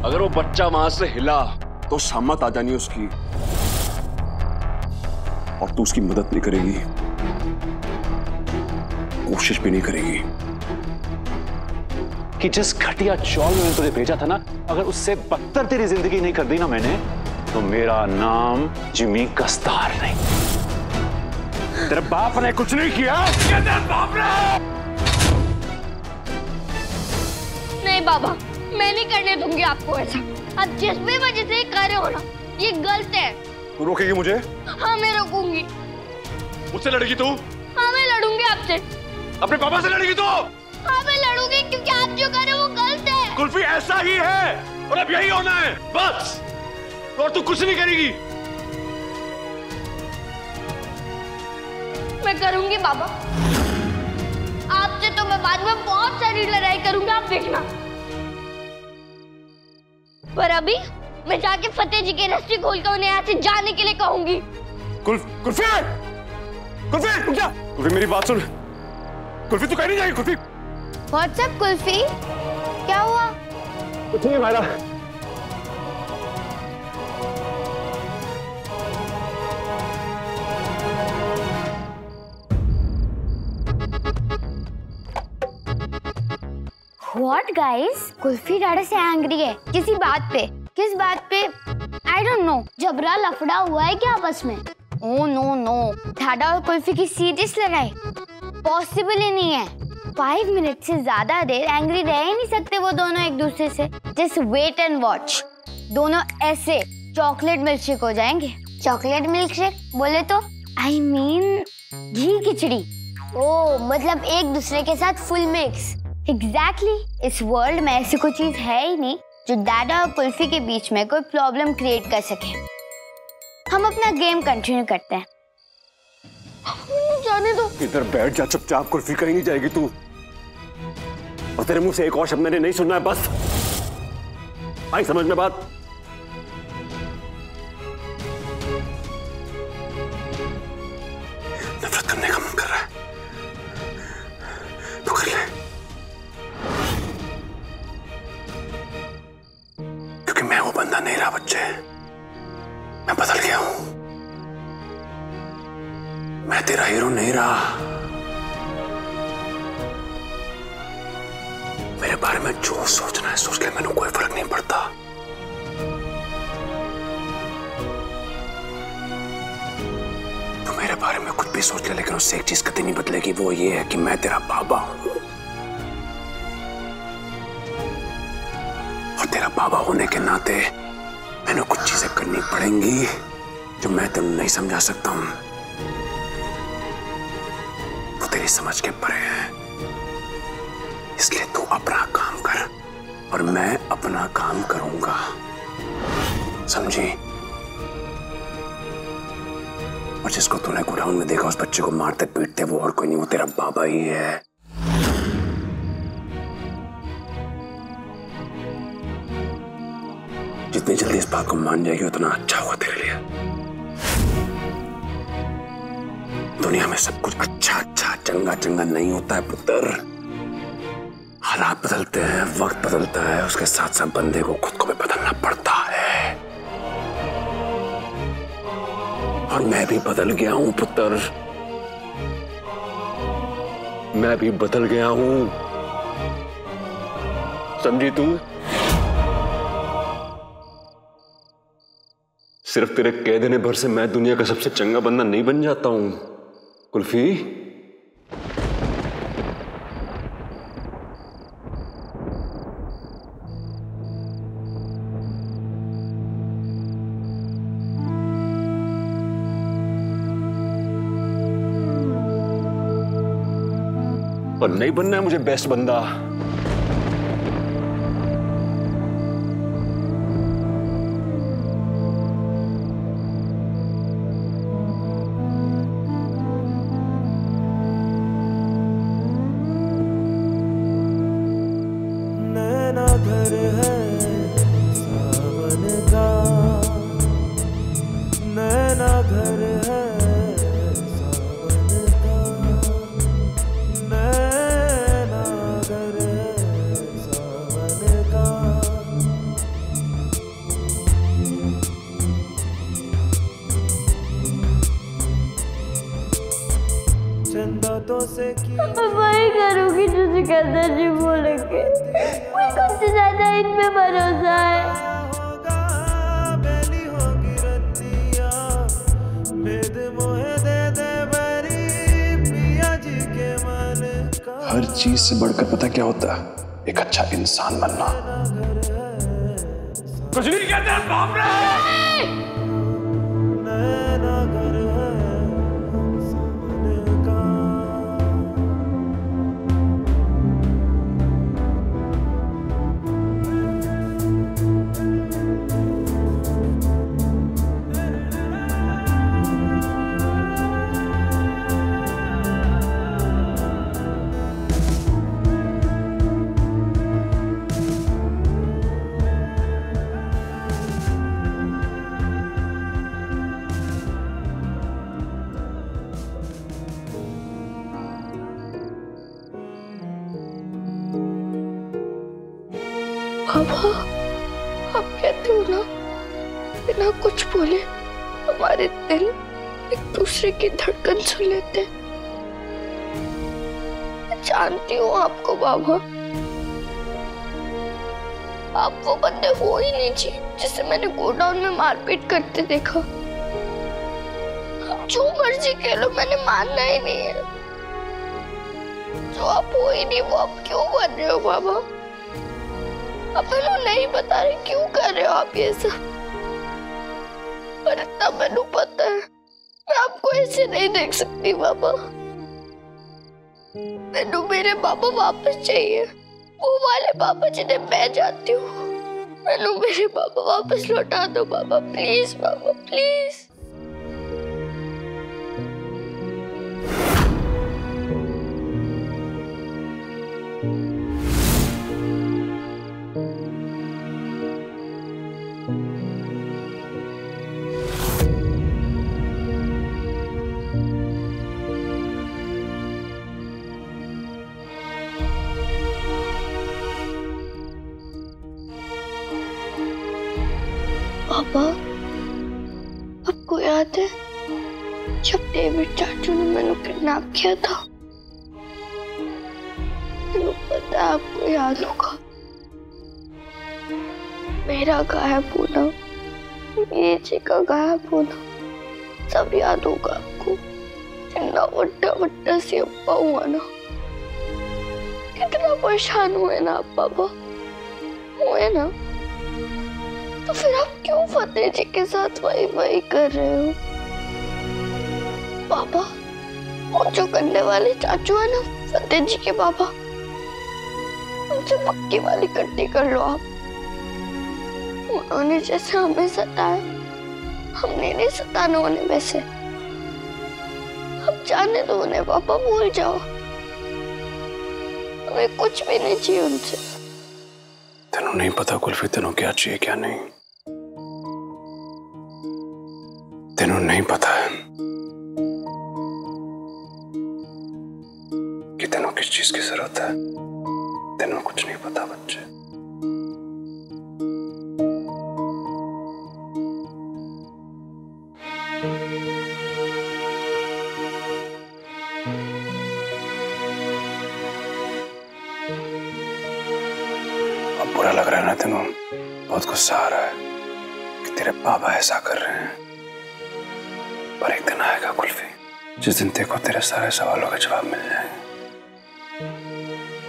अगर वो बच्चा वहां से हिला तो शामत आ जानी उसकी, और तू उसकी मदद नहीं करेगी, कोशिश भी नहीं करेगी। कि जिस घटिया चौल में तुझे भेजा था ना, अगर उससे बदतर तेरी जिंदगी नहीं कर दी ना मैंने, तो मेरा नाम जिमी गस्तार नहीं। तेरे बाप ने कुछ नहीं किया। तेरे बाप ने नहीं बाबा, मैं नहीं करने दूंगी आपको ऐसा। आप जिस भी वजह से कर रहे हो ना, ये गलत है। तू रोकेगी मुझे? हाँ मैं रोकूंगी। मुझसे लड़ेगी तू? हाँ मैं लड़ूंगी आपसे। अपने पापा से लड़ेगी तू? हाँ मैं लड़ूंगी, क्योंकि आप जो कर रहे हो वो गलत है। कुल्फी ऐसा ही है और अब यही होना है बस, और तू कुछ नहीं करेगी। मैं करूंगी बाबा, आपसे तो मैं बाद में बहुत सारी लड़ाई करूंगी, आप देखना। पर अभी मैं जाके फतेह जी की रस्सी खोल कर उन्हें यहाँ से जाने के लिए कहूंगी। कुल्फी रुक जा। कुल्फी मेरी बात सुन। कुल्फी तू कहीं नहीं जाएगी। कुल्फी व्हाट्सएप कुल्फी, क्या हुआ? कुछ नहीं मायरा। What guys? कुल्फी डाडा से एंग्री है किसी बात पे। किस बात पे? I don't know। जबरा लफड़ा हुआ है क्या आपस में? Oh no। डाडा और कुल्फी की सीरियस लड़ाई पॉसिबल ही नहीं है। 5 मिनट से ज्यादा देर एंग्री रह ही नहीं सकते वो दोनों एक दूसरे से। Just wait and watch. दोनों ऐसे चॉकलेट मिल्कशेक हो जाएंगे। चॉकलेट मिल्कशेक बोले तो I mean घी खिचड़ी। ओ मतलब एक दूसरे के साथ फुल मिक्स। एग्जैक्टली। इस वर्ल्ड में ऐसी कोई चीज है ही नहीं जो डाडा और कुल्फी के बीच में कोई प्रॉब्लम क्रिएट कर सके। हम अपना गेम कंटिन्यू करते हैं। जाने दो। इधर बैठ जा चुपचाप। कुल्फी कहीं नहीं जाएगी तू, और तेरे मुंह से एक और शब्द मैंने नहीं सुनना है बस। आई समझ में बात? नफरत करने का मन कर रहा है तो कर ले, क्योंकि मैं वो बंदा नहीं रहा बच्चे। मैं बदल गया हूं। मैं तेरा हीरो नहीं रहा। मेरे बारे में जो सोचना है सोच ले, मैंने कोई फर्क नहीं पड़ता। तो मेरे बारे में कुछ भी सोच ले, लेकिन उससे एक चीज कभी नहीं बदलेगी, वो ये है कि मैं तेरा बाबा हूं। और तेरा बाबा होने के नाते मैंने कुछ चीजें करनी पड़ेंगी जो मैं तुम नहीं समझा सकता हूं। वो तेरी समझ के परे है। इसलिए तू अपना काम कर और मैं अपना काम करूंगा, समझी? और जिसको तूने गोडाउन में देखा उस बच्चे को मारते पीटते, वो और कोई नहीं, वो तेरा बाबा ही है। जितनी जल्दी इस बात को मान जाएगी उतना अच्छा होगा तेरे लिए। दुनिया में सब कुछ अच्छा चंगा नहीं होता है पुत्र। हालात बदलते हैं, वक्त बदलता है, उसके साथ साथ बंदे को खुद को भी बदलना पड़ता है। और मैं भी बदल गया हूं पुत्र, मैं भी बदल गया हूं, समझी तू? सिर्फ तेरे कह देने भर से मैं दुनिया का सबसे चंगा बंदा नहीं बन जाता हूं कुल्फी। और नहीं बनना है मुझे बेस्ट बंदा। घर है सावन का, नैना घर है सावन का, नैना घर तुझसे किया मैं वही करूंगी जो सिकंदर जी बोलेंगे। मुझे कुछ ज्यादा इन पे भरोसा है। होगा बेली होगी रतिया भेद मोहे दे दे बरी पिया जी के मन का। हर चीज से बढ़कर पता क्या होता है? एक अच्छा इंसान बनना। कुछ नहीं कहते बाप रे। नैना घर है सावन का। पापा, आप कहते हो ना बिना कुछ बोले हमारे दिल एक दूसरे की धड़कन सुन लेते हैं। मैं जानती हूँ आपको बाबा, आप वो बंदे हो ही नहीं जी जिसे मैंने गोडाउन में मारपीट करते देखा। आप जो मर्जी कह लो, मैंने मानना ही नहीं है। जो आप हो ही नहीं वो आप क्यों बन रहे हो बाबा? अब मैंने नहीं बता रहे क्यों कर रहे हो आप ये सब। पर इतना मैंने पता है मैं आपको ऐसे नहीं देख सकती बाबा। मैंने मेरे पापा वापस चाहिए, वो वाले पापा जिन्हें मैं जानती हूँ। मैंने मेरे पापा वापस लौटा दो बाबा, प्लीज बाबा प्लीज। पापा, आपको याद है जब डेविड चाचू ने मैंने किडनैप किया था? मैंने पता है आपको याद होगा। मेरा गायब होना, ये जी का गायब होना सब याद होगा आपको। कितना वड्डा वड्डा सी अब्बा हुआ ना, कितना परेशान हुए ना आप पापा, हुए ना। तो फिर आप क्यों फतेह जी के साथ वही वही कर रहे हो पापा? और जो गन्ने वाले चाचू है ना फतेह जी के पापा, उनसे पक्की वाली गड्डी कर लो आप। उन्होंने जैसे हमें सताया, हमने नहीं सताना उन्हें वैसे। अब जाने दो उन्हें पापा, भूल जाओ। हमें कुछ भी नहीं चाहिए उनसे। तेनों नहीं पता कुल्फी, तेनों क्या चाहिए क्या नहीं। तेनों नहीं पता है कि तेनों किस चीज की जरूरत है। तेनों कुछ नहीं पता बच्चे। अब बुरा लग रहा है ना तेनों, बहुत गुस्सा आ रहा है कि तेरे पापा ऐसा कर रहे हैं। पर एक दिन आएगा कुल्फी, जिस दिन तेरे को तेरे सारे सवालों के जवाब मिल जाएंगे।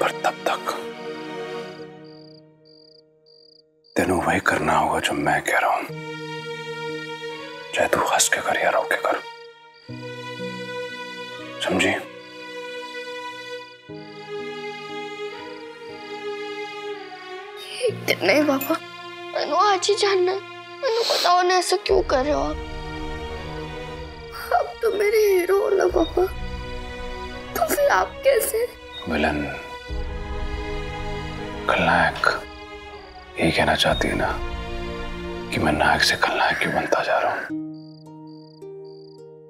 पर तब तक तेनों वही करना होगा जो मैं कह रहा हूं, चाहे तू हंस के कर या रो के कर। समझी? नहीं पापा, मैंने आज ही जानना है। मैंने बताओ ना ऐसा क्यों कर रहे हो आप? आप तो मेरे हीरो हो ना पापा, तो फिर आप कैसे? विलन, खलनायक, यही कहना चाहती है ना कि मैं नायक से खलनायक क्यों बनता जा रहा हूं।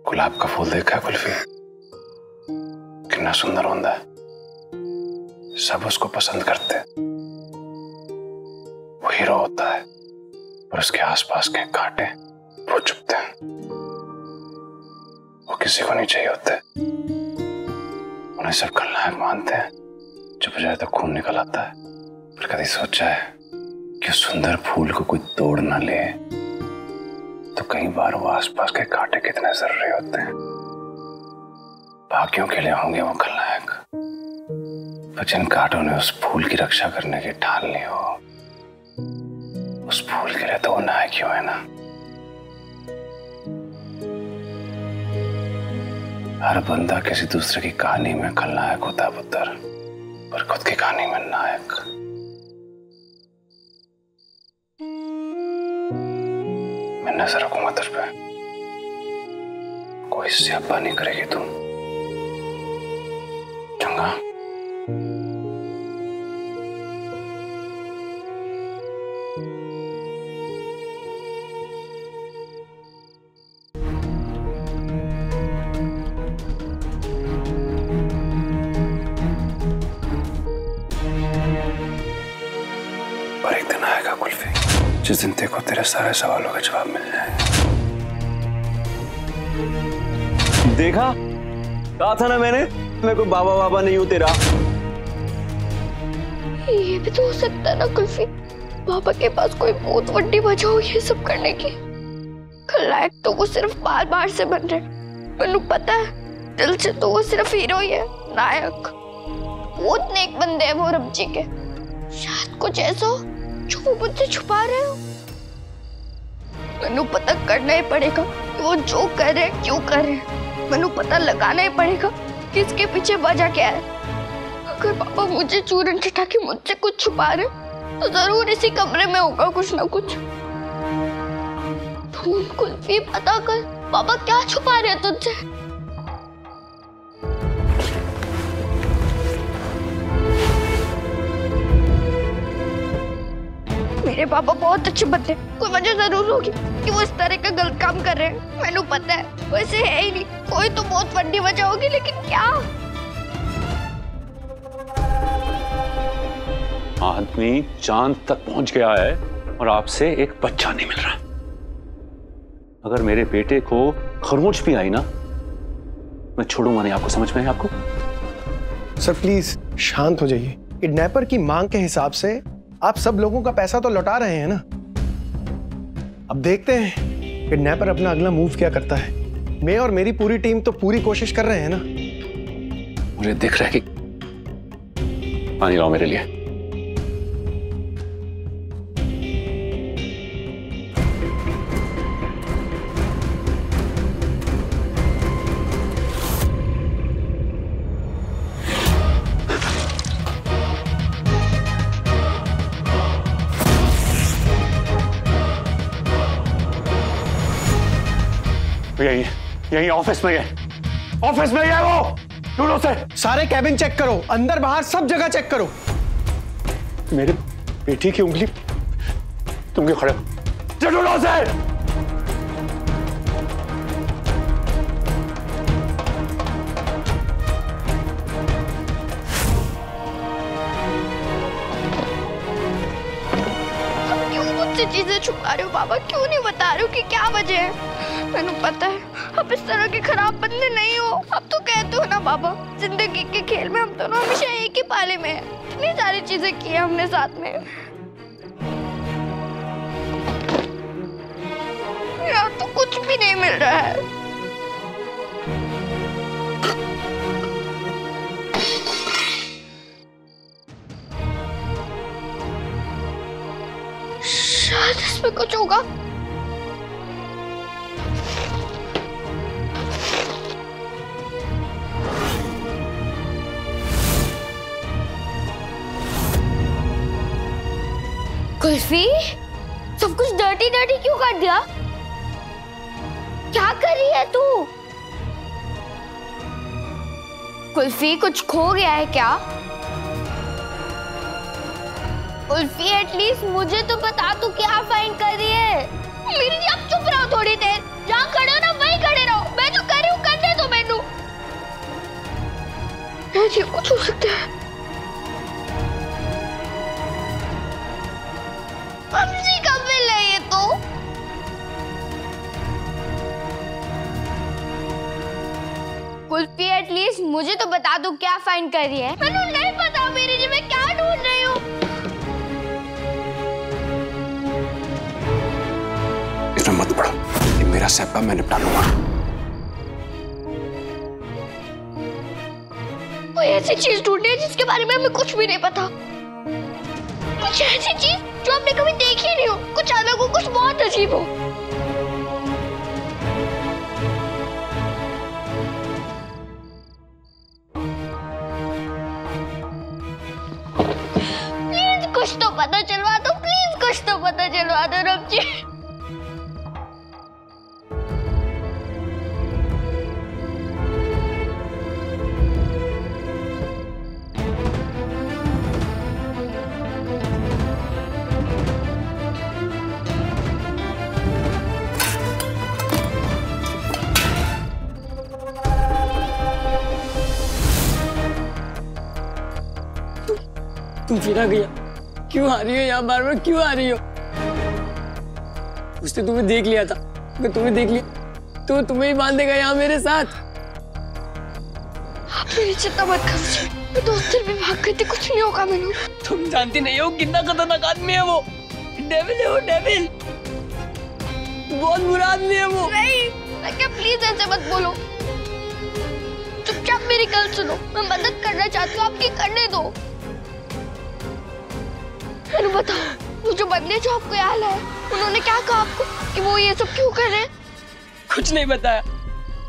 गुलाब का फूल देखा है कुल्फी? कितना सुंदर होता है, सब उसको पसंद करते हैं। वो हीरो होता है और उसके आसपास के कांटे वो चुभते हैं। वो किसी को नहीं चाहिए होते, उन्हें सब खलनायक मानते हैं, चुप जाए तो खून निकल आता है। पर कभी सोचा है कि उस सुंदर फूल को कोई तोड़ ना ले तो कई बार वो आसपास के कांटे कितने जरूरी होते हैं। बाकियों के लिए होंगे वो खलनायक, पर जिन कांटों ने उस फूल की रक्षा करने की ठान ली हो, उस फूल के लिए तो वो नायक क्यों है ना। हर बंदा किसी दूसरे की कहानी में खलनायक होता है पुत्र, पर खुद की कहानी में नायक। मैं नजर रखूंगा तुझ पे, कोई स्यापा नहीं करेगी तुम, चंगा? पर एक दिन आएगा कुल्फी, जिस दिन तेरे को तेरे सारे सवालों के जवाब मिल जाएंगे। देखा, कहा था ना मैंने, मैं कोई बाबा बाबा नहीं हूं तेरा। ये भी तो हो सकता है ना कुल्फी, पापा के पास कोई बहुत बड़ी वजह हो ये सब करने की। खलनायक तो वो सिर्फ बार बार से बन रहे, मैनू पता है, दिल से तो वो सिर्फ हीरो ही है, नायक। बहुत नेक बंदे हैं वो रब जी के। शायद कुछ ऐसा हो जो वो मुझसे छुपा रहे हो। मैनू पता करना ही पड़ेगा कि वो जो कर रहे हैं क्यों कर रहे हैं। मैनू पता लगाना ही पड़ेगा कि इसके पीछे वजह क्या है। अगर पापा मुझे चूरन चटा के मुझसे कुछ छुपा रहे तो जरूर इसी कमरे में होगा कुछ ना कुछ। तुम कुल्फी पता कर, पापा क्या छुपा रहे हैं तुझसे। मेरे पापा बहुत अच्छे बंदे, कोई वजह जरूर होगी कि वो इस तरह का गलत काम कर रहे हैं। मैंने पता है, वैसे है ही नहीं, कोई तो बहुत बड़ी वजह होगी, लेकिन क्या? आदमी चांद तक पहुंच गया है और आपसे एक बच्चा नहीं मिल रहा। अगर मेरे बेटे को खरोंच भी आई ना, मैं छोड़ूंगा नहीं आपको। समझ में है आपको? सर प्लीज शांत हो जाइए। किडनैपर की मांग के हिसाब से आप सब लोगों का पैसा तो लौटा रहे हैं ना। अब देखते हैं किडनैपर अपना अगला मूव क्या करता है। मैं और मेरी पूरी टीम तो पूरी कोशिश कर रहे हैं ना। मुझे दिख रहा है कि पानी लाओ मेरे लिए। यही ऑफिस में है, ऑफिस में है वो। ढूंढो से। सारे कैबिन चेक करो, अंदर बाहर सब जगह चेक करो। मेरे बेटी की उंगली, तुम क्यों खड़े हो? ढूंढो से। क्यों मुझसे चीजें छुपा रहे हो पापा? क्यों नहीं बता रहे हो कि क्या वजह है? मैंने पता है अब इस तरह के खराब बंदे नहीं हो। अब तो कहते हो ना पापा, जिंदगी के खेल में हम दोनों हमेशा एक ही पाले में हैं। इतनी सारी चीजें की हैं हमने साथ में। यार तो कुछ भी नहीं मिल रहा है। शायद इसमें कुछ होगा। कुल्फी, सब कुछ डर्टी डर्टी क्यों कर दिया? क्या कर रही है तू? कुल्फी, कुछ खो गया है क्या? कुल्फी, एटलीस्ट मुझे तो बता तू क्या फाइंड कर रही है। मेरी जी, आप चुप रहो थोड़ी देर। जहाँ खड़े हो ना वहीं खड़े रहो। मैं जो कर रही हूँ करने दो मैनू। जी कुछ हो सकता है। मम्मी कब मिल रही है तो? कुल्फी एटलीस्ट मुझे तो बता दो क्या फाइंड कर रही है। मैंने नहीं पता मेरी जी मैं क्या ढूंढ रही हूँ। इसमें मत पड़ो, ये मेरा सैपा मैं निपटा लूंगा। कोई ऐसी चीज ढूंढनी है जिसके बारे में हमें कुछ भी नहीं पता। कुछ ऐसी चीज जो आपने कभी देखी नहीं हो, कुछ अलग हो, कुछ बहुत अजीब हो। प्लीज कुछ तो पता चलवा दो, प्लीज कुछ तो पता चलवा दो रब जी। तुम फिर आ गया, क्यों आ रही हो यहाँ बार बार, क्यों आ रही हो? उसने तुम्हें देख लिया था, अगर तुम्हें देख लिया तो तुम्हें ही बांध देगा यहाँ मेरे साथ। आप मेरी चिंता मत करो, दोस्त भी भाग गए थे, कुछ नहीं होगा मैनू। तुम जानती नहीं हो कितना खतरनाक आदमी है वो, डेविल है वो, डेविल, बहुत बुरा आदमी है वो। नहीं, मैं क्या प्लीज ऐसे मत बोलो, चुपचाप मेरी गल सुनो, मैं मदद करना चाहती हूँ आपकी, करने दो। मैंने बताओ, वो जो बंदे जो आपको यहाँ लाए, उन्होंने क्या कहा आपको कि वो ये सब क्यों कर रहे हैं? कुछ नहीं बताया,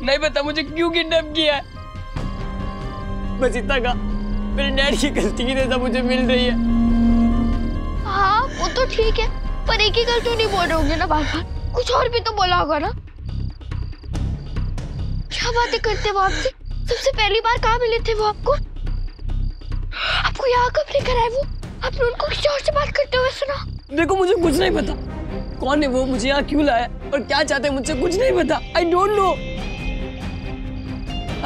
नहीं पता मुझे क्यों किडनैप किया है, बस इतना कहा मेरे डैड की गलती की सजा मुझे मिल रही है। हाँ वो तो ठीक है, पर एक ही गल क्यों नहीं बोल रहे होंगे ना बार बार, कुछ और भी तो बोला होगा ना। क्या बातें करते वो आपसे? सबसे पहली बार कहाँ मिले थे वो आपको? आपको यहाँ कब लेकर आए वो? आपने उनको किसी और से बात करते हुए सुना? देखो मुझे कुछ नहीं पता, कौन है वो, मुझे यहाँ क्यों लाया और क्या चाहते हैं मुझसे, कुछ नहीं पता। I don't know.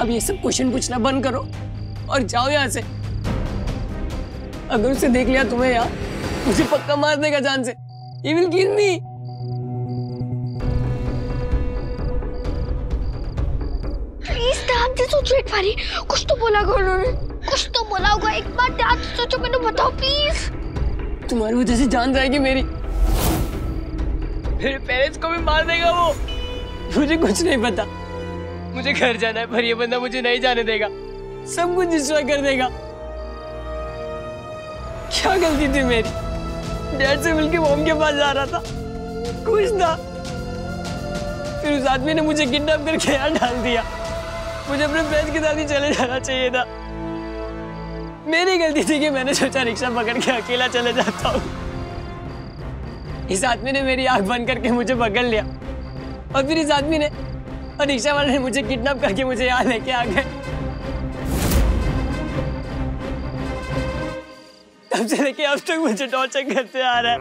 अब ये सब क्वेश्चन पूछना बंद करो और जाओ यहाँ से। अगर उसे देख लिया तुम्हें यहाँ, मुझे पक्का मार देगा जान से। He will kill me. Please ध्यान से सोचो एक बारी, कुछ तो बोला होगा उन्होंने, कुछ तो बोला होगा, एक बार ध्यान से सोचो, मैंने बताओ प्लीज। तुम्हारी वजह से जान जाएगी मेरी, मेरे पेरेंट्स को भी मार देगा वो। मुझे कुछ नहीं पता, मुझे घर जाना है, पर ये बंदा मुझे नहीं जाने देगा, सब कुछ डिस्ट्रॉय कर देगा। क्या गलती थी मेरी? डैड से मिलके मॉम के पास जा रहा था, खुश था, फिर उस आदमी ने मुझे किडनैप करके यहाँ डाल दिया। मुझे अपने फ्रेंड्स के साथ ही चले जाना चाहिए था। मेरी गलती थी कि मैंने सोचा रिक्शा पकड़ के अकेला चले जाता हूँ। इस आदमी ने मेरी आंख बंद करके मुझे पकड़ लिया और फिर इस आदमी ने और रिक्शा वाले ने मुझे किडनैप करके मुझे यहाँ लेके आ गए। तब से लेके अब तक मुझे टॉर्चर करते आ रहा है।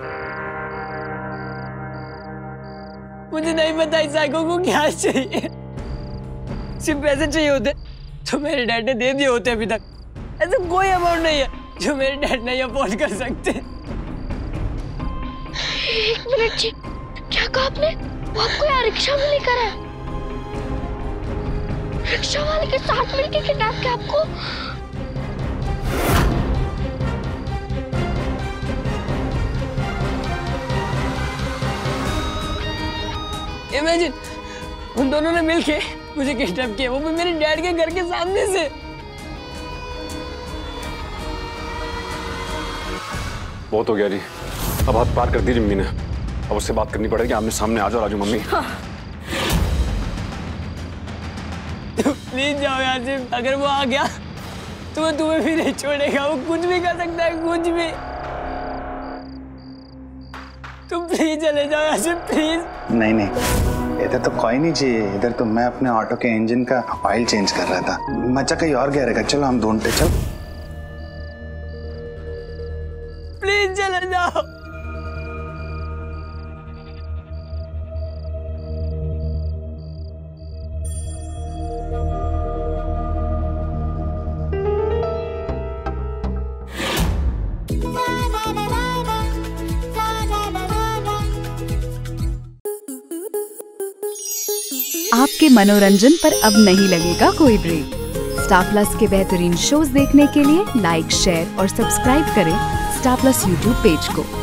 मुझे नहीं पता इस साइको को क्या चाहिए, सिर्फ पैसे चाहिए होते तो मेरे डैड ने दे दिए होते अभी तक। ऐसा कोई अमाउंट नहीं है जो मेरे डैड नहीं अफोर्ड कर सकते। एक मिनट जी, क्या कहा आपने? वो आपको यहाँ रिक्शा में लेकर आया? रिक्शा वाले के साथ मिलकर किडनैप किया आपको? इमेजिन, उन दोनों ने मिलके मुझे किडनैप किया, वो भी मेरे डैड के घर के सामने से। बहुत हो गया जी, अब हाथ पार कर दी मम्मी ने, अब उससे बात करनी पड़ेगी। आमने सामने आ जाओ राजू मम्मी। हाँ। प्लीज जाओ यहाँ से, अगर वो आ गया तो वो तुम्हें भी नहीं छोड़ेगा, वो कुछ भी कर सकता है, कुछ भी। तुम प्लीज चले जाओ यहाँ से, प्लीज। नहीं नहीं, इधर तो कोई नहीं चाहिए, इधर तो मैं अपने ऑटो के इंजन का ऑयल चेंज कर रहा था। मचा कहीं और गया रहेगा, चलो हम ढूंढते। चल प्लीज चले जाओ। आपके मनोरंजन पर अब नहीं लगेगा कोई ब्रेक। स्टार प्लस के बेहतरीन शोज देखने के लिए लाइक, शेयर और सब्सक्राइब करें स्टार प्लस यूट्यूब पेज को।